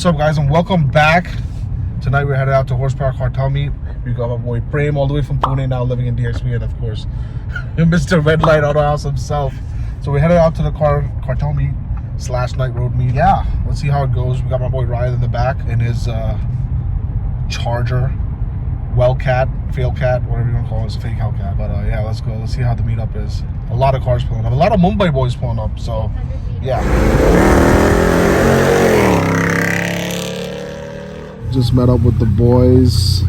What's up, guys, and welcome back. Tonight we're headed out to Horsepower Cartel meet. We got my boy Prem all the way from Pune, now living in DXB, and of course Mr. Red Light Auto House himself. So we're headed out to the Cartel meet / Nightroad meet. Yeah, let's see how it goes. We got my boy Ryan in the back in his Charger, Wellcat, Failcat, whatever you want to call it. It's a fake Hellcat. But yeah, let's go. Let's see how the meetup is. A lot of cars pulling up. A lot of Mumbai boys pulling up. So yeah. Just met up with the boys.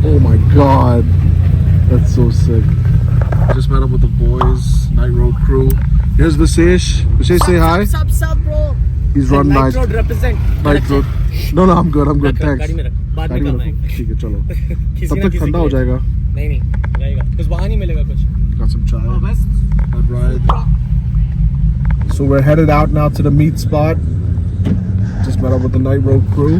Oh my god, that's so sick. Just met up with the boys, Nightroad crew. Here's Vishesh. Vishesh, say hi. Sup, bro. He's running Nightroad represent. Nightroad. No, I'm good. Thanks. गाड़ी में रख, बाद में करना है। ठीक है, चलो। किसी तब ना तक किसी ठंडा हो जाएगा। नहीं, रहेगा। कुछ वहाँ नहीं मिलेगा कुछ। Got some chai. Oh, best. I'd ride. So we're headed out now to the meet spot. Just met up with the Nightroad crew.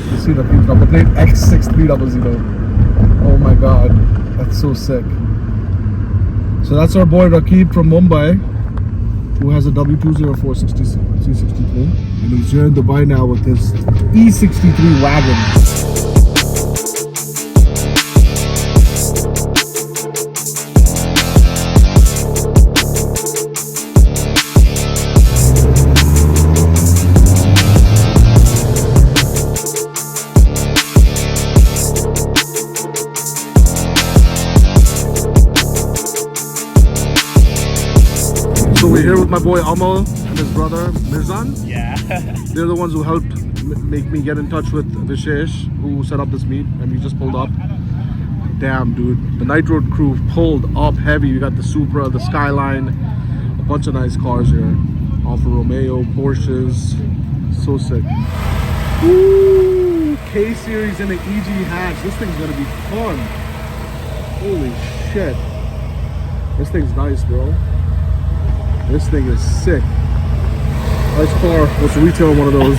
You see the number plate X6300. Oh my god, that's so sick. So that's our boy Rakib from Mumbai, who has a W204 C63, and he's here in Dubai now with his E63 wagon. So we're here with my boy Amal and his brother Mirzan. Yeah. They're the ones who helped make me get in touch with Vishesh, who set up this meet, and we just pulled up. Damn, dude, the Nightroad crew pulled up heavy. We got the Supra, the Skyline, a bunch of nice cars here. Alfa Romeo, Porsches, so sick. Ooh, K-Series and an EG hatch. This thing's gonna be fun. Holy shit. This thing's nice, bro. This thing is sick. Nice car. What's retail one of those?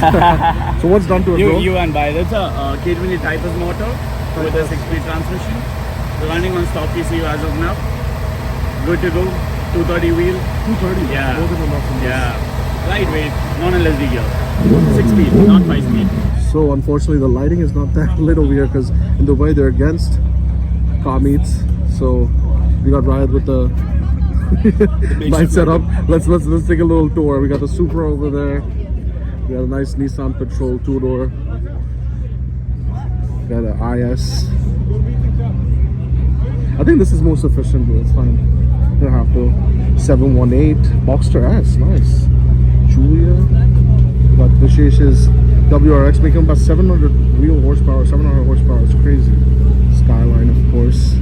So what's done to it, bro? You and buy. That's a K20 Typus motor with a 6-speed transmission. Running on stock ECU as of now. Good to go. 230 wheel. 230. Yeah. More than enough. Yeah. Lightweight. Non-LSD gear. 6-speed, not 5-speed. So unfortunately, the lighting is not that lit over here because in Dubai they're against car meets. So we got Riot with the light setup. Let's take a little tour. We got the Supra over there. We got a nice Nissan Patrol 2-door. Got an IS. I think this is most efficient, but it's fine. You don't have to. 718 Boxster S, nice. Julia. We got Vishesh's WRX, making about 700 wheel horsepower, 700 horsepower. It's crazy. Skyline, of course.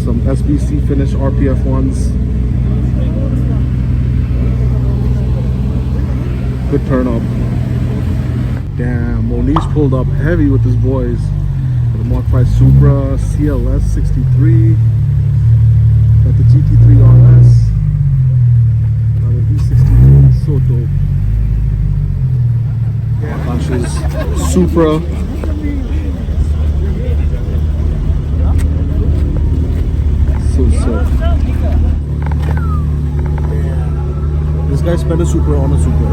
Some SBC finish RPF ones. Good turn up. Damn, Moniz pulled up heavy with his boys. Got the Mark 5 Supra, CLS 63. Got the GT3 RS. Got the E63, so dope. Bunches Supra. So sick. This guy spent a Supra on a Supra.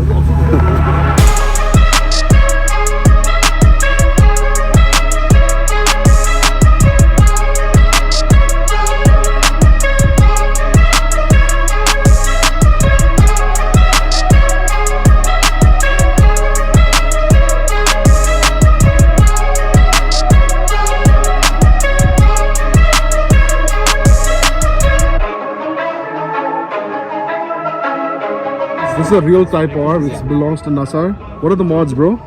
This is a real Type R which belongs to Nasar. What are the mods, bro?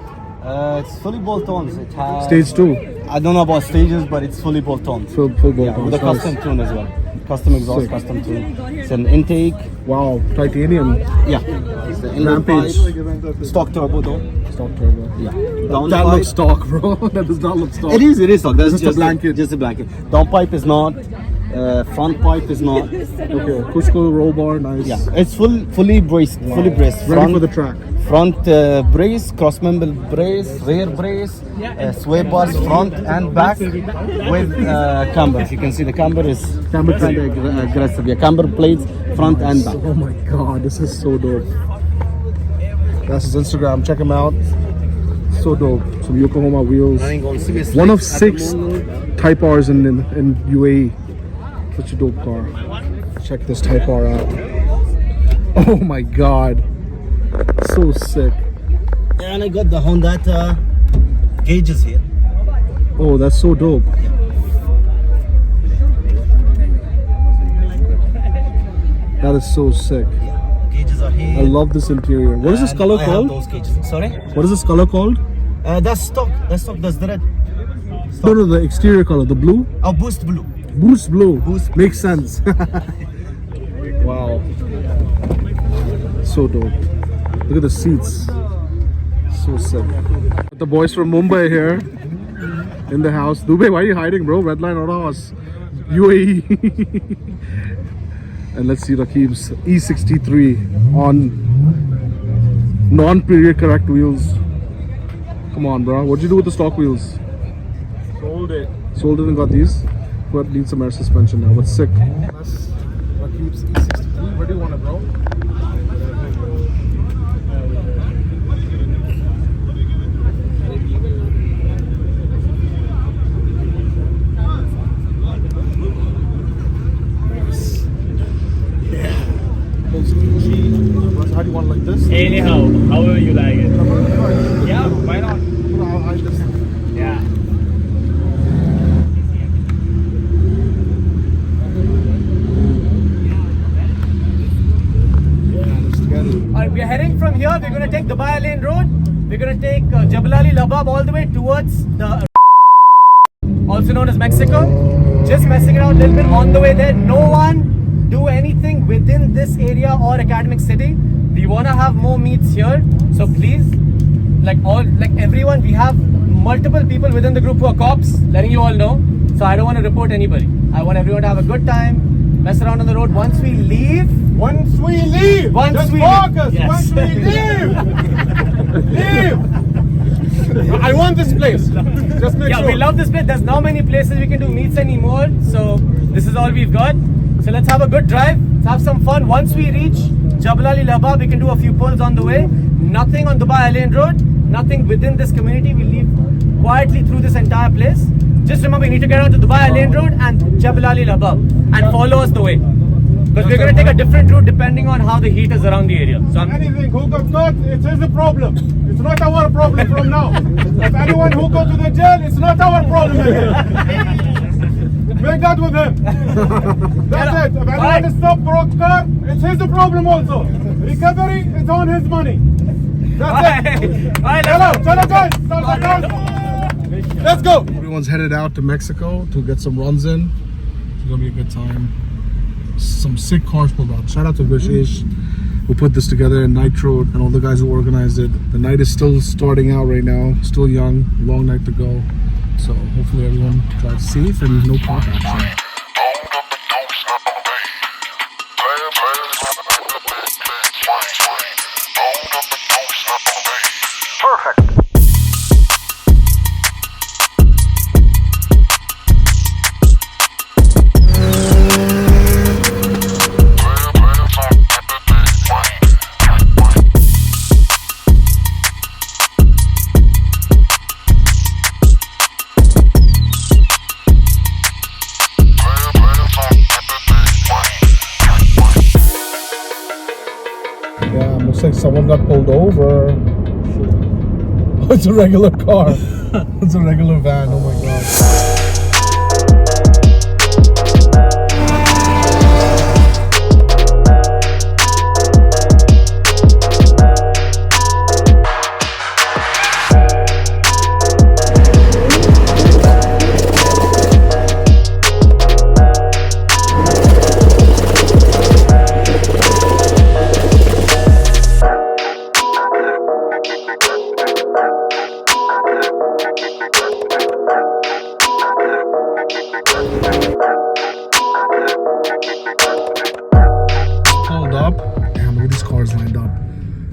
It's fully bolt-ons. It has Stage 2. I don't know about stages, but it's fully bolt-ons. Full bolt-ons. Yeah, with a Nice. custom tune as well. Custom exhaust, Sick. custom tune. It's an intake. Wow, titanium. Yeah. It's the inlet Rampage. pipe. Stock turbo though. Stock turbo. Yeah. That pipe. looks stock, bro. That does not look stock. It is stock. That's Just a blanket. Just a blanket. Down pipe is not Front pipe is not. Okay, Cusco roll bar, nice. Yeah, it's fully braced. Fully braced. Ready for the track. Front brace, cross member brace, rear brace, sway bars front and back with camber. If you can see, the camber is Camber kind of aggressive. Yeah, camber plates front and back. Oh my god, this is so dope. That's his Instagram, check him out. So dope. Some Yokohama wheels. One of 6 Type R's in UAE. Such a dope car. Check this Type R out. Oh my god. So sick. And I got the Honda gauges here. Oh, that's so dope. That is so sick. Gauges are here. I love this interior. What is this And color I have called? those gauges. Sorry? What is this color called? That's stock. That's stock. That's the red. No, no, the exterior color, the blue. Oh, boost blue. Boost blue. Boost Makes sense. Wow. So dope. Look at the seats. So sick. The boys from Mumbai here in the house. Dubai, why are you hiding, bro? Red line auto house. UAE. And let's see Rakib's E63 on non-period correct wheels. Come on, bro. What'd you do with the stock wheels? Sold it. Sold it and got these. But needs some air suspension now. But sick. That's Rakib's E63. Where do you want it, bro? How do you want it, like this? Anyhow, however you like it. Yeah, why not? I'll hide this. Yeah. Alright, we are heading from here. We're going to take Dubai Lane Road. We're going to take Jebel Ali Labab all the way towards the also known as Mexico. Just messing around a little bit on the way there. No one do anything within this area or academic city. We want to have more meets here. So please, like everyone, we have multiple people within the group who are cops, letting you all know. So I don't want to report anybody. I want everyone to have a good time, mess around on the road. Once we leave, Once we leave, Once we focus. yes. Once we leave, leave. I want this place. Just make yeah, sure. we love this place. There's not many places we can do meets anymore. So this is all we've got. So let's have a good drive. Let's have some fun. Once we reach Jebel Ali Labab, we can do a few pulls on the way. Nothing on Dubai Lane Road. Nothing within this community. We leave quietly through this entire place. Just remember, you need to get on to Dubai Lane Road and Jebel Ali Labab and follow us the way. Because we're going to take a different route depending on how the heat is around the area. So Anything who got caught, it's his problem. It's not our problem from now. If anyone who go to the jail, it's not our problem again. Make that with him. That's it. If anyone stop broke car, it's his problem also. Recovery is on his money. That's it. Chalo guys. Let's go. Everyone's headed out to Mexico to get some runs in. It's gonna be a good time. Some sick cars pulled out. Shout out to Vishesh who put this together, and Nightroad and all the guys who organized it. The night is still starting out right now. Still young, long night to go. So hopefully everyone drives safe and no park action. Perfect. Yeah, looks like someone got pulled over. It's a regular car. It's a regular van. Oh my god.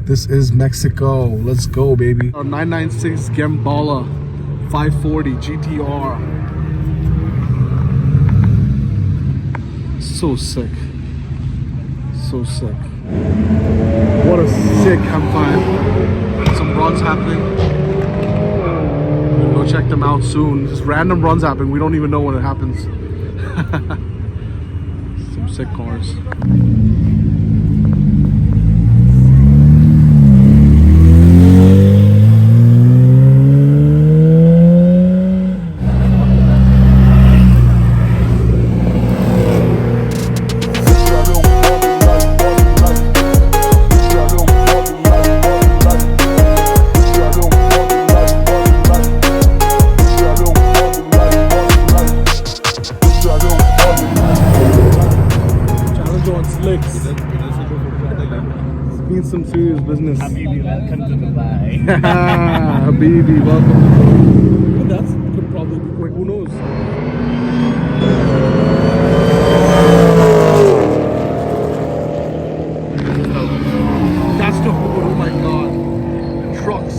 This is Mexico. Let's go, baby. Our 996 Gambala 540 GTR. So sick. So sick. What a sick M5. Some runs happening. We'll go check them out soon. Just random runs happening. We don't even know when it happens. Some sick cars. Some serious business. Habibi, welcome to Dubai. Habibi, welcome. But that could probably be quick. Who knows? That's the hood. Oh my god. Trucks.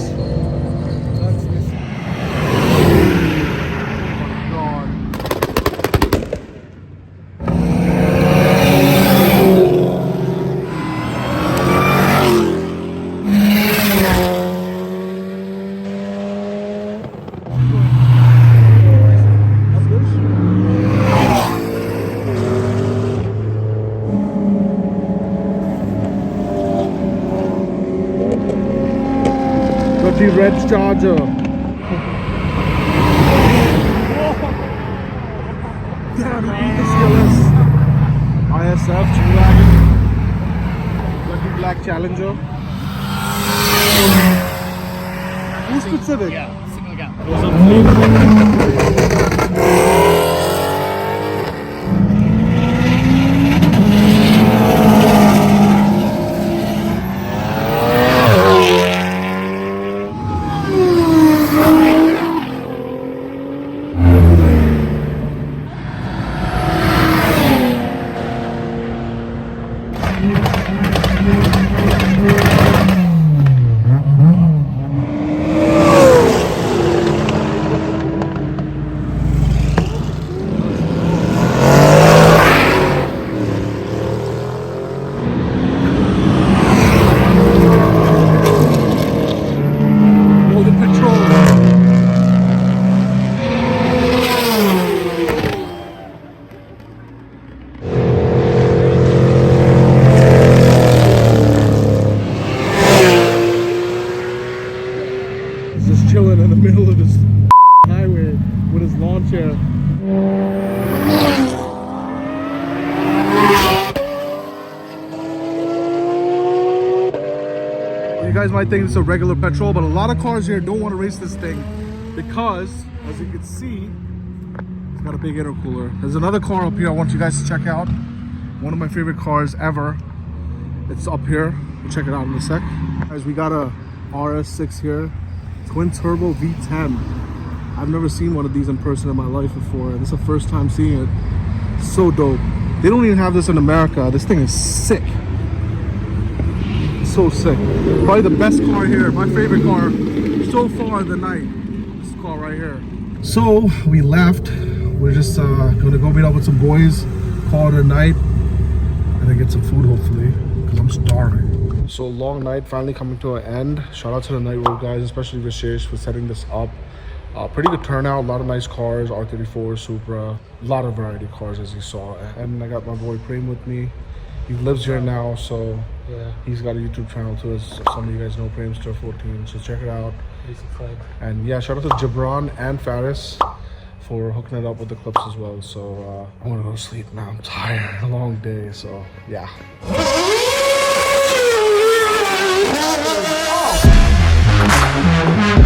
The red Charger. Damn, the CLS. ISF, G-Wagon. Lucky Black Challenger. Who's specific? Yeah, single cam. Just chilling in the middle of this highway with his lawn chair. You guys might think it's a regular petrol, but a lot of cars here don't want to race this thing because, as you can see, it's got a big intercooler. There's another car up here I want you guys to check out. One of my favorite cars ever. It's up here. We'll check it out in a sec. Guys, we got a RS6 here. Twin turbo V10. I've never seen one of these in person in my life before. This is the first time seeing it. So dope. They don't even have this in America. This thing is sick. So sick. Probably the best car here. My favorite car so far of the night. This car right here. So we left. We're just gonna go meet up with some boys, call it a night, and then get some food hopefully, because I'm starving. So long night finally coming to an end. Shout out to the Nightroad guys, especially Vishesh for setting this up. Pretty good turnout, a lot of nice cars, R34, Supra, a lot of variety of cars as you saw. And I got my boy Prem with me. He lives here now, so yeah, he's got a YouTube channel too, as some of you guys know, Premster14, so check it out. And yeah, shout out to Jabran and Faris for hooking it up with the clips as well. So I want to go to sleep now, I'm tired, a long day, so yeah. Oh.